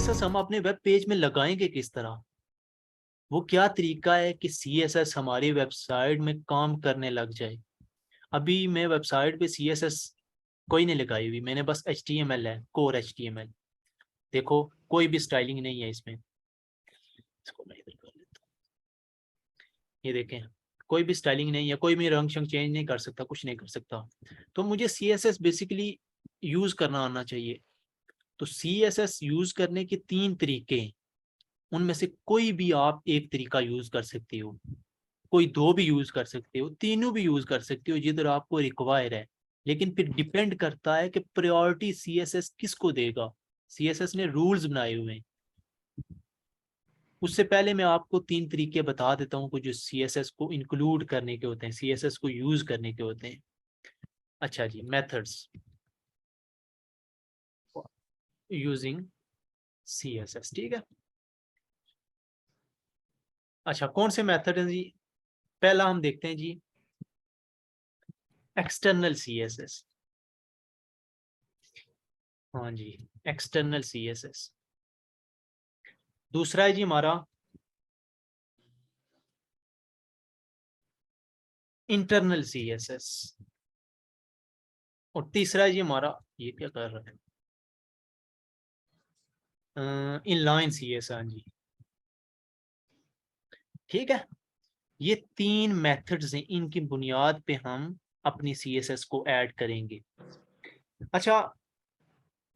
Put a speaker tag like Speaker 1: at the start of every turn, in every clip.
Speaker 1: CSS हम अपने web page में लगाएंगे किस तरह, वो क्या तरीका है कि CSS हमारी वेबसाइट में काम करने लग जाए। अभी मैं वेबसाइट पे CSS कोई नहीं लगाई हुई, मैंने बस HTML है, कोर HTML। देखो कोई भी स्टाइलिंग नहीं है इसमें, इसको मैं इधर कर लेता हूँ। ये देखें, कोई भी स्टाइलिंग नहीं है, कोई भी रंग शंग चेंज नहीं कर सकता, कुछ नहीं कर सकता। तो मुझे CSS बेसिकली यूज करना आना चाहिए। तो CSS यूज करने के 3 तरीके हैं, उनमें से कोई भी आप एक तरीका यूज कर सकते हो, कोई 2 भी यूज कर सकते हो, तीनों भी यूज कर सकते हो जिधर आपको रिक्वायर है। लेकिन फिर डिपेंड करता है कि प्रायोरिटी CSS किसको देगा। CSS ने रूल्स बनाए हुए हैं। उससे पहले मैं आपको 3 तरीके बता देता हूँ जो CSS को इंक्लूड करने के होते हैं, CSS को यूज करने के होते हैं। अच्छा जी, मेथड्स यूजिंग CSS, ठीक है। अच्छा, कौन से मेथड हैं जी? पहला हम देखते हैं जी, एक्सटर्नल CSS। हाँ जी, एक्सटर्नल CSS। दूसरा है जी हमारा इंटरनल CSS। और तीसरा है जी हमारा, ये क्या कर रहा है, इनलाइन CSS। हाँ जी, ठीक है। ये 3 मेथड्स हैं, इनकी बुनियाद पे हम अपनी CSS को ऐड करेंगे। अच्छा,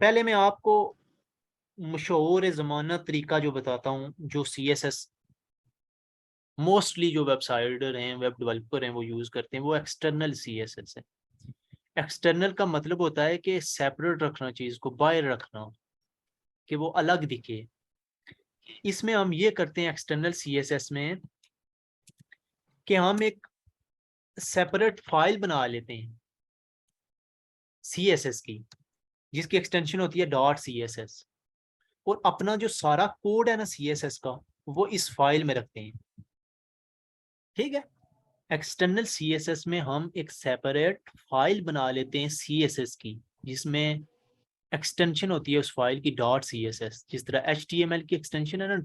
Speaker 1: पहले मैं आपको मशहूर ज़माना तरीका जो बताता हूँ, जो CSS मोस्टली जो वेबसाइटर हैं, वेब डेवलपर हैं, वो यूज़ करते हैं, वो एक्सटर्नल CSS है। एक्सटर्नल का मतलब होता है कि सेपरेट रखना, चीज़ को बाहर रखना, कि वो अलग दिखे। इसमें हम ये करते हैं एक्सटर्नल CSS में कि हम एक सेपरेट फाइल बना लेते हैं CSS की, जिसकी एक्सटेंशन होती है .css, और अपना जो सारा कोड है ना CSS का, वो इस फाइल में रखते हैं, ठीक है। एक्सटर्नल CSS में हम एक सेपरेट फाइल बना लेते हैं CSS की, जिसमें एक्सटेंशन होती है उस फाइल की .css। जिस तरह HTML की एक्सटेंशन है ना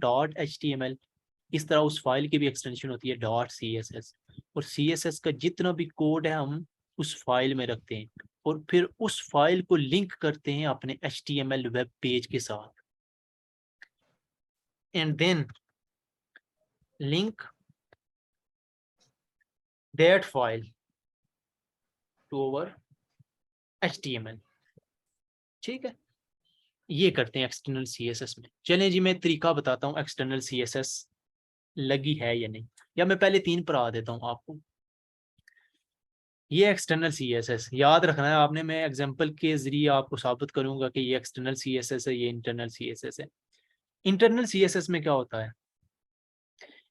Speaker 1: .html, इस तरह उस फाइल की भी एक्सटेंशन होती है .css। और CSS का जितना भी कोड है हम उस फाइल में रखते हैं, और फिर उस फाइल को लिंक करते हैं अपने HTML वेब पेज के साथ। And then link that file to over HTML, ठीक है। ये करते हैं एक्सटर्नल CSS में। चलें जी, मैं तरीका बताता हूँ एक्सटर्नल CSS लगी है या नहीं, या मैं पहले 3 पढ़ा देता हूँ आपको। ये एक्सटर्नल CSS याद रखना है आपने, मैं एग्जांपल के जरिए आपको साबित करूंगा कि ये एक्सटर्नल CSS है, ये इंटरनल CSS है। इंटरनल CSS में क्या होता है?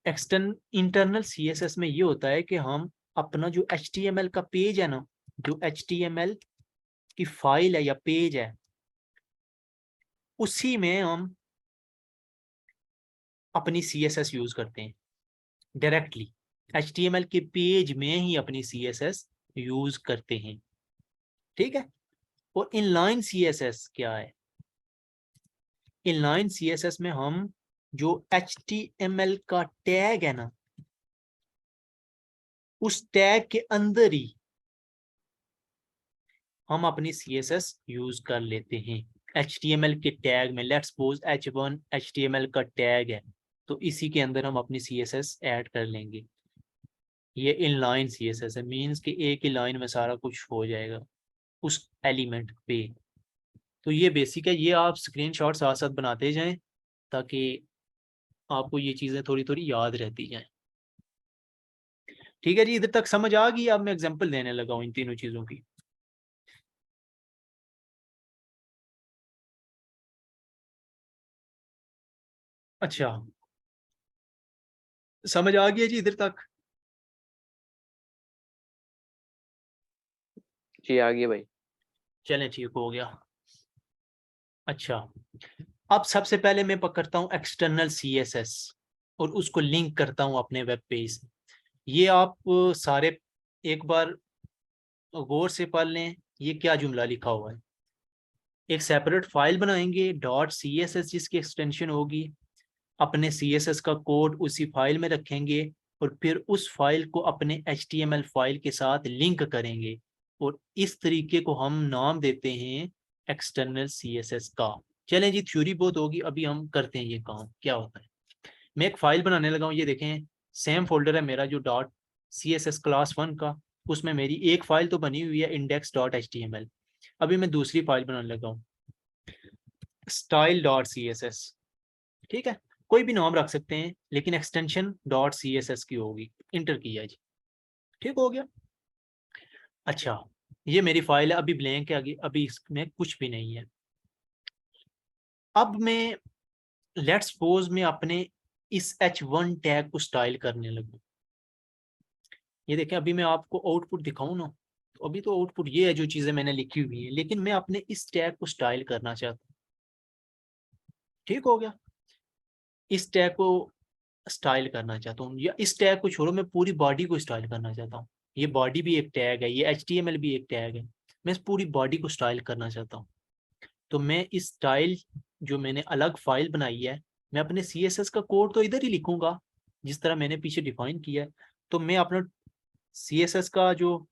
Speaker 1: इंटरनल CSS में ये होता है कि हम अपना जो HTML का पेज है ना, जो HTML की फाइल है या पेज है, उसी में हम अपनी CSS यूज करते हैं डायरेक्टली। HTML के पेज में ही अपनी CSS यूज करते हैं, ठीक है। और इनलाइन CSS क्या है? इनलाइन CSS में हम जो HTML का टैग है ना, उस टैग के अंदर ही हम अपनी CSS यूज कर लेते हैं। HTML के टैग में, लेट्स सपोज H1 HTML का टैग है, तो इसी के अंदर हम अपनी CSS ऐड कर लेंगे। ये इनलाइन CSS है, मीन्स कि एक ही लाइन में सारा कुछ हो जाएगा उस एलिमेंट पे। तो ये बेसिक है, ये आप स्क्रीनशॉट साथ साथ बनाते जाएं ताकि आपको ये चीज़ें थोड़ी थोड़ी याद रहती जाएं। ठीक है जी, इधर तक समझ आ गई? अब मैं एग्जांपल देने लगा हूँ इन तीनों चीज़ों की। अच्छा, समझ आ गया जी इधर तक?
Speaker 2: जी आ गई भाई।
Speaker 1: चलें, ठीक हो गया। अच्छा, अब सबसे पहले मैं पकड़ता हूँ एक्सटर्नल CSS और उसको लिंक करता हूँ अपने वेब पेज से। ये आप सारे एक बार गौर से पढ़ लें, ये क्या जुमला लिखा हुआ है। एक सेपरेट फाइल बनाएंगे .css जिसकी एक्सटेंशन होगी, अपने CSS का कोड उसी फाइल में रखेंगे और फिर उस फाइल को अपने HTML फाइल के साथ लिंक करेंगे और इस तरीके को हम नाम देते हैं एक्सटर्नल CSS का। चलें जी, थ्योरी बहुत होगी, अभी हम करते हैं ये काम क्या होता है। मैं एक फाइल बनाने लगा हूँ, ये देखें सेम फोल्डर है मेरा जो .css क्लास 1 का, उसमें मेरी एक फाइल तो बनी हुई है index.html। अभी मैं दूसरी फाइल बनाने लगा हूँ style.css। ठीक है, कोई भी नाम रख सकते हैं लेकिन एक्सटेंशन .css की होगी। इंटर किया जी, ठीक हो गया। अच्छा, ये मेरी फाइल है, अभी ब्लैंक है, आगे अभी इसमें कुछ भी नहीं है। अब मैं लेट्स सपोज मैं अपने इस h1 टैग को स्टाइल करने लगूं। ये देखें, अभी मैं आपको आउटपुट दिखाऊं ना, तो अभी तो आउटपुट ये है जो चीजें मैंने लिखी हुई है, लेकिन मैं अपने इस टैग को स्टाइल करना चाहता हूँ। ठीक हो गया, इस टैग को स्टाइल करना चाहता हूँ, या इस टैग को छोड़ो, मैं पूरी बॉडी को स्टाइल करना चाहता हूँ। ये बॉडी भी एक टैग है, ये HTML भी एक टैग है, मैं इस पूरी बॉडी को स्टाइल करना चाहता हूँ। तो मैं इस स्टाइल जो मैंने अलग फाइल बनाई है, मैं अपने CSS का कोड तो इधर ही लिखूंगा जिस तरह मैंने पीछे डिफाइन किया है। तो मैं अपना CSS का जो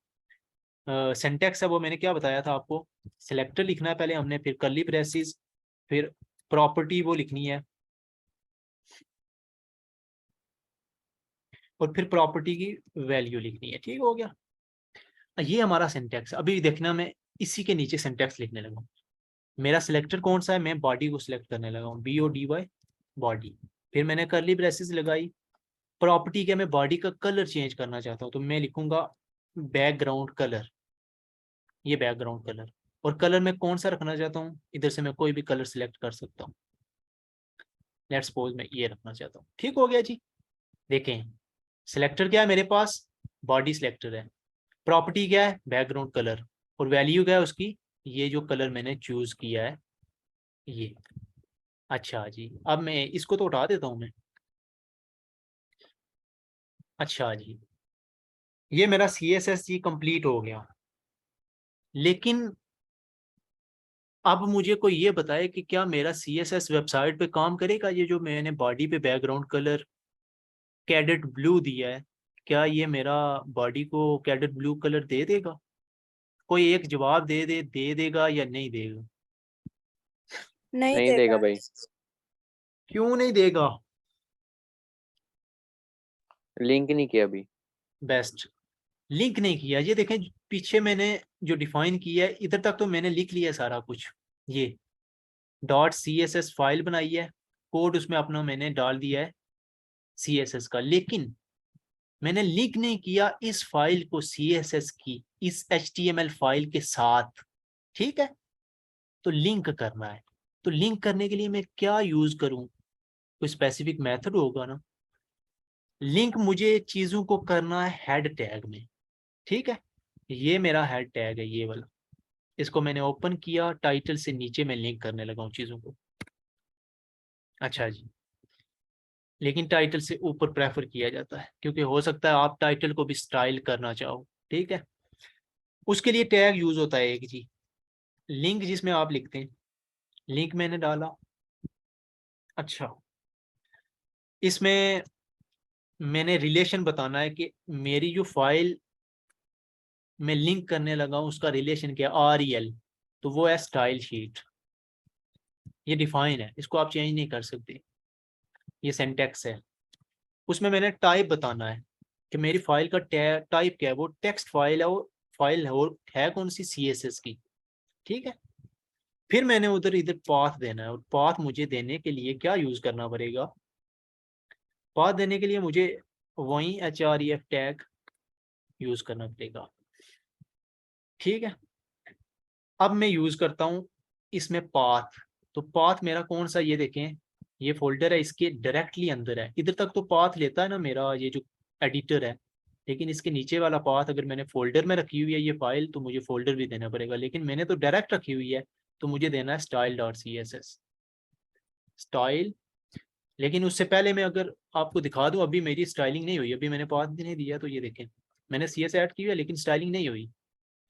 Speaker 1: सिंटैक्स है वो मैंने क्या बताया था आपको, सिलेक्टर लिखना है पहले हमने, फिर कर्ली ब्रेसेस, फिर प्रॉपर्टी वो लिखनी है, और फिर प्रॉपर्टी की वैल्यू लिखनी है। ठीक हो गया, ये हमारा सिंटैक्स। अभी देखना, मैं इसी के नीचे सिंटैक्स लिखने लगा हूँ। मेरा सिलेक्टर कौन सा है, मैं बॉडी को सिलेक्ट करने लगा हूँ, BODY बॉडी। फिर मैंने कर्ली ब्रेसेस लगाई, प्रॉपर्टी क्या, मैं बॉडी का कलर चेंज करना चाहता हूँ, तो मैं लिखूंगा बैकग्राउंड कलर, ये बैकग्राउंड कलर। और कलर मैं कौन सा रखना चाहता हूँ, इधर से मैं कोई भी कलर सिलेक्ट कर सकता हूँ। लेट्स सपोज मैं ये रखना चाहता हूँ। ठीक हो गया जी, देखें सिलेक्टर क्या है मेरे पास, बॉडी सिलेक्टर है, प्रॉपर्टी क्या है, बैकग्राउंड कलर, और वैल्यू क्या है उसकी, ये जो कलर मैंने चूज किया है ये। अच्छा जी, अब मैं इसको तो उठा देता हूँ मैं। अच्छा जी, ये मेरा CSS जी कंप्लीट हो गया, लेकिन अब मुझे कोई ये बताए कि क्या मेरा CSS वेबसाइट पे काम करेगा। ये जो मैंने बॉडी पे बैकग्राउंड कलर कैडेट ब्लू दिया है, क्या ये मेरा बॉडी को कैडेट ब्लू कलर दे देगा? कोई एक जवाब दे देगा या नहीं देगा?
Speaker 2: नहीं
Speaker 3: नहीं देगा
Speaker 2: देगा।
Speaker 3: भाई,
Speaker 1: क्यों नहीं देगा?
Speaker 3: लिंक नहीं किया अभी।
Speaker 1: बेस्ट, लिंक नहीं किया। ये देखें पीछे मैंने जो डिफाइन किया है, इधर तक तो मैंने लिख लिया सारा कुछ। ये .css फाइल बनाई है, कोड उसमें अपना मैंने डाल दिया है CSS का, लेकिन मैंने लिंक नहीं किया इस फाइल को CSS की इस HTML फाइल के साथ। ठीक है, तो लिंक करना है, तो लिंक करने के लिए मैं क्या यूज करूं? कोई स्पेसिफिक मेथड होगा ना। लिंक मुझे चीजों को करना है हेड टैग में। ठीक है, ये मेरा हेड टैग है ये वाला, इसको मैंने ओपन किया, टाइटल से नीचे मैं लिंक करने लगा हूँ चीजों को। अच्छा जी, लेकिन टाइटल से ऊपर प्रेफर किया जाता है, क्योंकि हो सकता है आप टाइटल को भी स्टाइल करना चाहो। ठीक है, उसके लिए टैग यूज होता है एक जी, लिंक, जिसमें आप लिखते हैं। लिंक मैंने डाला। अच्छा, इसमें मैंने रिलेशन बताना है कि मेरी जो फाइल मैं लिंक करने लगा हूँ उसका रिलेशन क्या है, REL, तो वो है स्टाइल शीट। ये डिफाइन है, इसको आप चेंज नहीं कर सकते, ये सिंटैक्स है। उसमें मैंने टाइप बताना है कि मेरी फाइल का टाइप क्या है, वो टेक्स्ट फाइल है, वो फाइल है कौन सी, CSS की। ठीक है, फिर मैंने उधर इधर पाथ देना है, और पाथ मुझे देने के लिए क्या यूज करना पड़ेगा, पाथ देने के लिए मुझे वही href टैग यूज करना पड़ेगा। ठीक है, अब मैं यूज करता हूँ इसमें पाथ। तो पाथ मेरा कौन सा, ये देखें ये फोल्डर है, इसके डायरेक्टली अंदर है, इधर तक तो पाथ लेता है ना मेरा ये जो एडिटर है, लेकिन इसके नीचे वाला पाथ अगर मैंने फोल्डर में रखी हुई है ये फाइल, तो मुझे फोल्डर भी देना पड़ेगा, लेकिन मैंने तो डायरेक्ट रखी हुई है, तो मुझे देना है style.css स्टाइल। लेकिन उससे पहले मैं अगर आपको दिखा दूं, अभी मेरी स्टाइलिंग नहीं हुई, अभी मैंने पाथ भी नहीं दिया, तो ये देखें मैंने CS ऐड की है लेकिन स्टाइलिंग नहीं हुई,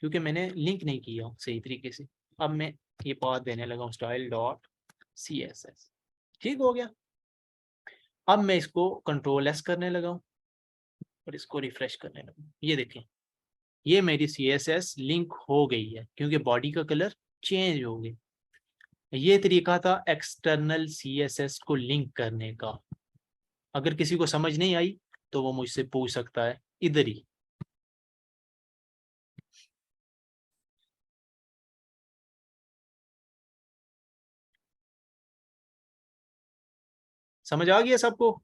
Speaker 1: क्योंकि मैंने लिंक नहीं किया सही तरीके से। अब मैं ये पाथ देने लगा हूँ स्टाइल डॉट CSS। ठीक हो गया। अब मैं इसको कंट्रोल S करने लगा हूँ और इसको रिफ्रेश करने लगा हूँ। ये देखें, ये मेरी CSS लिंक हो गई है क्योंकि बॉडी का कलर चेंज हो गया। ये तरीका था एक्सटर्नल CSS को लिंक करने का। अगर किसी को समझ नहीं आई तो वो मुझसे पूछ सकता है इधर ही। समझ आ गया सबको?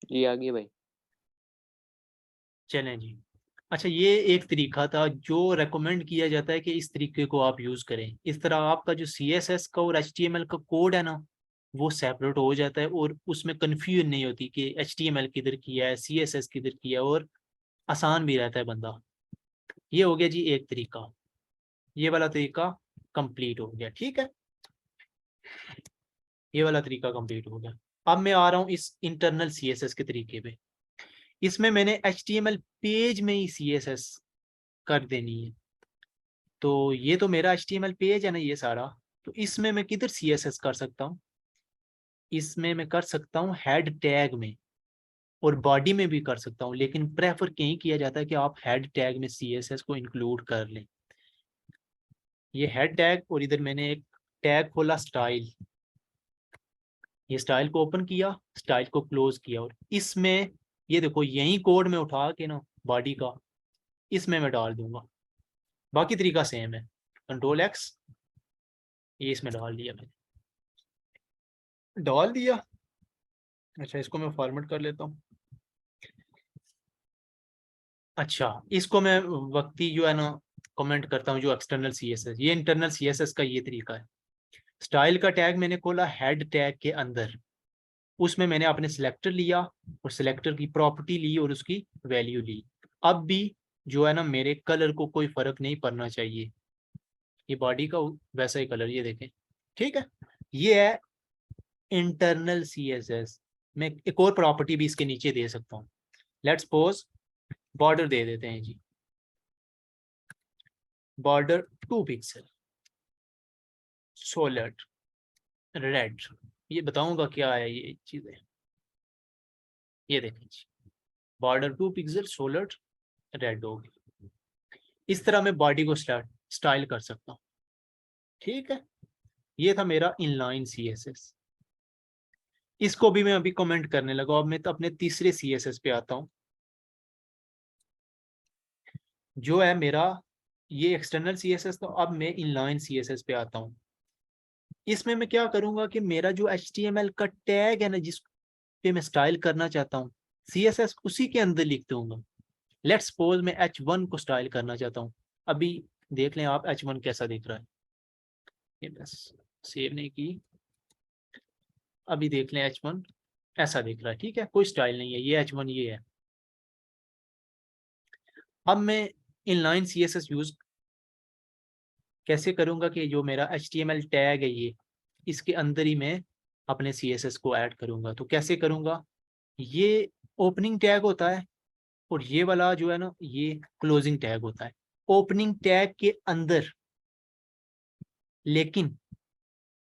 Speaker 3: जी आ गई भाई।
Speaker 1: चलें जी। अच्छा, ये एक तरीका था जो रेकमेंड किया जाता है कि इस तरीके को आप यूज़ करें। इस तरह आपका जो CSS का और HTML का कोड है ना, वो सेपरेट हो जाता है और उसमें कन्फ्यूजन नहीं होती कि HTML किधर किया है, CSS किधर किया है, और आसान भी रहता है बंदा। ये हो गया जी एक तरीका। ये वाला तरीका कंप्लीट हो गया। ठीक है, ये वाला तरीका कंप्लीट हो गया। अब मैं आ रहा हूँ इस इंटरनल CSS के तरीके पे। इसमें मैंने HTML पेज में ही CSS कर देनी है। तो ये तो मेरा HTML पेज है ना ये सारा, तो इसमें मैं किधर CSS कर सकता हूँ? इसमें मैं कर सकता हूँ हेड टैग में, और बॉडी में भी कर सकता हूँ, लेकिन प्रेफर कहीं किया जाता है कि आप हेड टैग में CSS को इंक्लूड कर लें। ये हेड टैग, और इधर मैंने एक टैग खोला स्टाइल। ये स्टाइल को ओपन किया, स्टाइल को क्लोज किया, और इसमें ये देखो यही कोड में उठा के ना बॉडी का इसमें मैं डाल दूंगा। बाकी तरीका सेम है, कंट्रोल X, ये इसमें डाल दिया मैंने, डाल दिया। अच्छा, इसको मैं फॉर्मेट कर लेता हूँ। अच्छा, इसको मैं वक्ती जो है ना कमेंट करता हूँ, जो एक्सटर्नल CSS, ये इंटरनल CSS का ये तरीका है। स्टाइल का टैग मैंने खोला हेड टैग के अंदर, उसमें मैंने अपने सिलेक्टर लिया और सिलेक्टर की प्रॉपर्टी ली और उसकी वैल्यू ली। अब भी जो है ना मेरे कलर को कोई फर्क नहीं पड़ना चाहिए, ये बॉडी का वैसा ही कलर, ये देखें। ठीक है, ये है इंटरनल CSS। मैं एक और प्रॉपर्टी भी इसके नीचे दे सकता हूँ। लेट्स सपोज बॉर्डर दे देते हैं जी, बॉर्डर 2 पिक्सल सॉलिड रेड। ये बताऊंगा क्या है ये चीजें, ये देखें जी, बॉर्डर 2 पिक्सल सॉलिड रेड हो गई। इस तरह मैं बॉडी को स्टाइल कर सकता हूँ। ठीक है, ये था मेरा इनलाइन CSS। इसको भी मैं अभी कमेंट करने लगा। अब मैं तो अपने तीसरे CSS पे आता हूँ, जो है मेरा ये एक्सटर्नल CSS। तो अब मैं इनलाइन CSS पे आता हूँ। इसमें मैं क्या करूंगा कि मेरा जो HTML का टैग है ना, जिस पे मैं स्टाइल करना चाहता हूँ, CSS उसी के अंदर लिख दूंगा। लेट्स सपोज मैं H1 को स्टाइल करना चाहता हूँ। अभी देख लें आप H1 कैसा दिख रहा है। ये बस सेव नहीं की, अभी देख लें H1 ऐसा दिख रहा है। ठीक है, कोई स्टाइल नहीं है, ये H1 ये है। अब मैं इनलाइन CSS यूज कैसे करूंगा कि जो मेरा HTML टैग है ये, इसके अंदर ही मैं अपने CSS को ऐड करूंगा। तो कैसे करूंगा? ये ओपनिंग टैग होता है और ये वाला जो है ना ये क्लोजिंग टैग होता है। ओपनिंग टैग के अंदर, लेकिन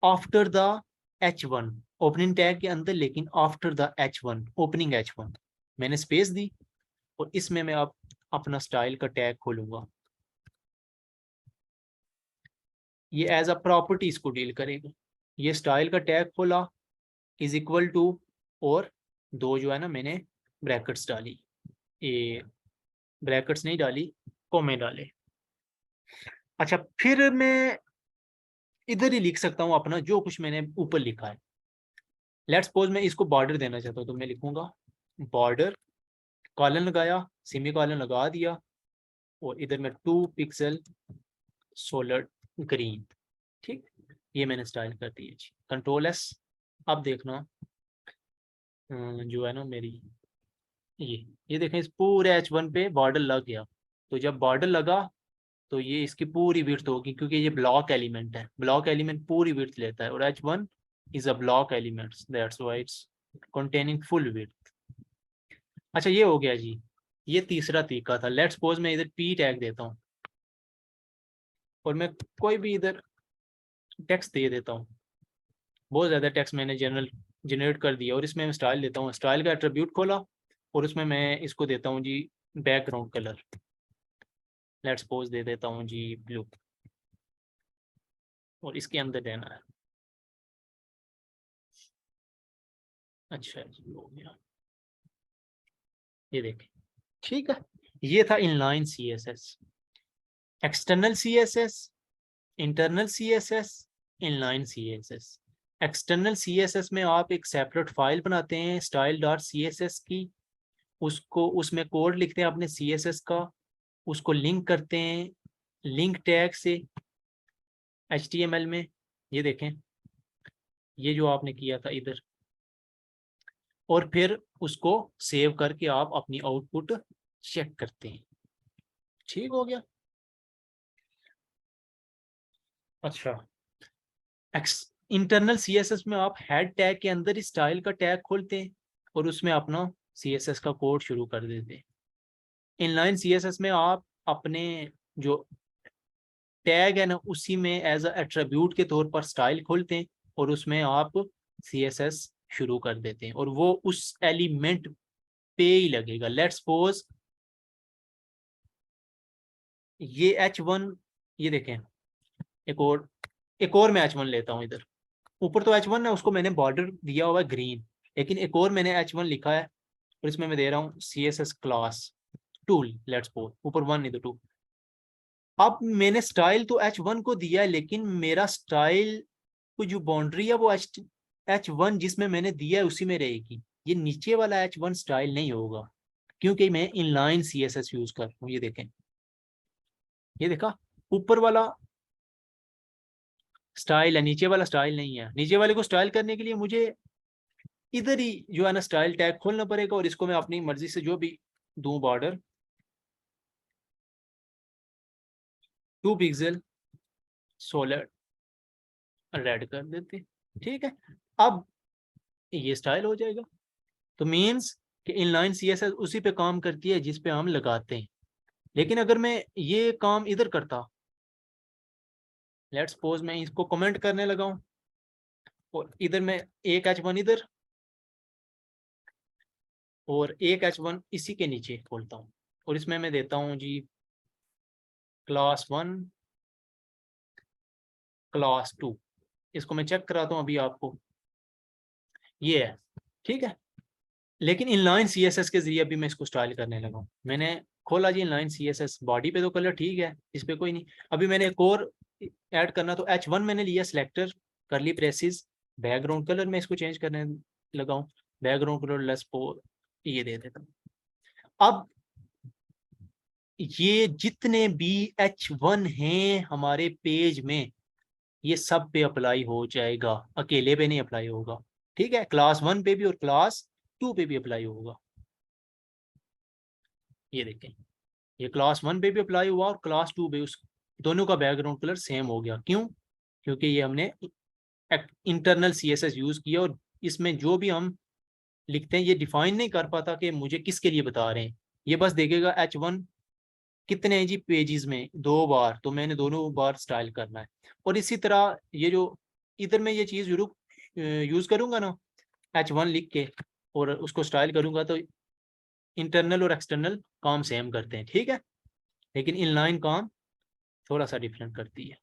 Speaker 1: after the H1, opening tag के अंदर लेकिन after the H1, opening H1 मैंने स्पेस दी, और इसमें मैं अब अपना स्टाइल का टैग खोलूंगा। ये एज अ प्रॉपर्टी इसको डील करेगा। ये स्टाइल का टैग खोला इज इक्वल टू, और दो जो है ना मैंने ब्रैकेट्स डाली, ये ब्रैकेट्स नहीं डाली, कोमे डाले। अच्छा, फिर मैं इधर ही लिख सकता हूँ अपना जो कुछ मैंने ऊपर लिखा है। लेट्स सपोज मैं इसको बॉर्डर देना चाहता हूँ, तो मैं लिखूंगा बॉर्डर, कॉलन लगाया, सेमी कॉलन लगा दिया, और इधर मैं 2 पिक्सल सोलर ग्रीन। ठीक, ये मैंने स्टाइल कर दी है जी, कंट्रोल S। अब देखना जो है ना मेरी ये देखें, इस पूरे H1 पे बॉर्डर लग गया। तो जब बॉर्डर लगा तो ये इसकी पूरी विड्थ होगी, क्योंकि ये ब्लॉक एलिमेंट है। ब्लॉक एलिमेंट पूरी विड्थ लेता है, और H1 is a block element, that's why it's containing full width। अच्छा ये हो गया जी, ये तीसरा तरीका था। लेट्स सपोज मैं इधर पी टैग देता हूँ और मैं कोई भी इधर टेक्स्ट दे देता हूँ। बहुत ज़्यादा टेक्स्ट मैंने जनरेट कर दिया और इसमें मैं स्टाइल देता हूँ। स्टाइल का एट्रीब्यूट खोला और उसमें मैं इसको देता हूँ जी बैकग्राउंड कलर। लेट्स सपोज दे देता हूँ जी ब्लू और इसके अंदर देना है। अच्छा जी हो गया, ये देखें। ठीक है, ये था inline CSS। External CSS, internal CSS, inline CSS। External CSS में आप एक सेपरेट फाइल बनाते हैं style.css की, उसको उसमें कोड लिखते हैं अपने CSS का, उसको लिंक करते हैं लिंक टैग से HTML में। ये देखें, ये जो आपने किया था इधर, और फिर उसको सेव करके आप अपनी आउटपुट चेक करते हैं। ठीक हो गया। अच्छा, इंटरनल CSS में आप हेड टैग के अंदर ही स्टाइल का टैग खोलते हैं और उसमें अपना CSS का कोड शुरू कर देते हैं। इनलाइन CSS में आप अपने जो टैग है ना उसी में एज अ एट्रीब्यूट के तौर पर स्टाइल खोलते हैं और उसमें आप CSS शुरू कर देते हैं और वो उस एलिमेंट पे ही लगेगा। लेट्स सपोज ये H1, ये देखें, एक और मैं H1 लेता हूँ इधर। ऊपर तो H1 है, उसको मैंने बॉर्डर दिया हुआ है ग्रीन, लेकिन एक और मैंने H1 लिखा है और इसमें मैं दे रहा हूँ CSS class tool. Let's suppose ऊपर 1 इधर 2। अब मैंने स्टाइल तो H1 को दिया है, लेकिन मेरा स्टाइल को जो बाउंड्री है वो H1 जिसमें मैंने दिया है उसी में रहेगी। ये नीचे वाला H1 स्टाइल नहीं होगा क्योंकि मैं इनलाइन CSS यूज कर रहा हूँ। ये देखें, ये देखा, ऊपर वाला स्टाइल है, नीचे वाला स्टाइल नहीं है। नीचे वाले को स्टाइल करने के लिए मुझे इधर ही जो है ना स्टाइल टैग खोलना पड़ेगा और इसको मैं अपनी मर्जी से जो भी दूं बॉर्डर 2 पिक्सल सॉलिड रेड कर देते। ठीक है, अब ये स्टाइल हो जाएगा। तो मीन्स कि इनलाइन CSS उसी पे काम करती है जिस पे हम लगाते हैं। लेकिन अगर मैं ये काम इधर करता, लेट्स सपोज मैं इसको कमेंट करने लगा हूं और इधर मैं एक H1 इधर और एक H1 इसी के नीचे खोलता हूँ और इसमें मैं देता हूँ जी क्लास 1 क्लास 2। इसको मैं चेक कराता हूँ अभी आपको, ये है। ठीक है, लेकिन इनलाइन CSS के जरिए अभी मैं इसको स्टाइल करने लगा हूँ। मैंने खोला जी इनलाइन CSS, बॉडी पे तो कलर ठीक है, इस पे कोई नहीं। अभी मैंने एक और ऐड करना, तो H1 मैंने लिया सिलेक्टर करली ब्रेसेस बैकग्राउंड कलर, मैं इसको चेंज करने लगा हूँ। बैकग्राउंड कलर लेस पोर ये दे देता हूँ। अब ये जितने भी H1 हैं हमारे पेज में, ये सब पे अप्लाई हो जाएगा, अकेले पे नहीं अप्लाई होगा। ठीक है, क्लास 1 पे भी और क्लास 2 पे भी अप्लाई होगा। ये देखें, ये क्लास 1 पे भी अप्लाई हुआ और क्लास 2 पे, उस दोनों का बैकग्राउंड कलर सेम हो गया। क्यों? क्योंकि ये हमने इंटरनल CSS यूज किया और इसमें जो भी हम लिखते हैं ये डिफाइन नहीं कर पाता कि मुझे किसके लिए बता रहे हैं। ये बस देखेगा H1 कितने हैं जी पेजेस में, 2 बार, तो मैंने दोनों बार स्टाइल करना है। और इसी तरह ये जो इधर मैं ये चीज़ जरूर यूज़ करूँगा ना, H1 लिख के और उसको स्टाइल करूँगा, तो इंटरनल और एक्सटर्नल काम सेम करते हैं। ठीक है, लेकिन इनलाइन काम थोड़ा सा डिफरेंट करती है।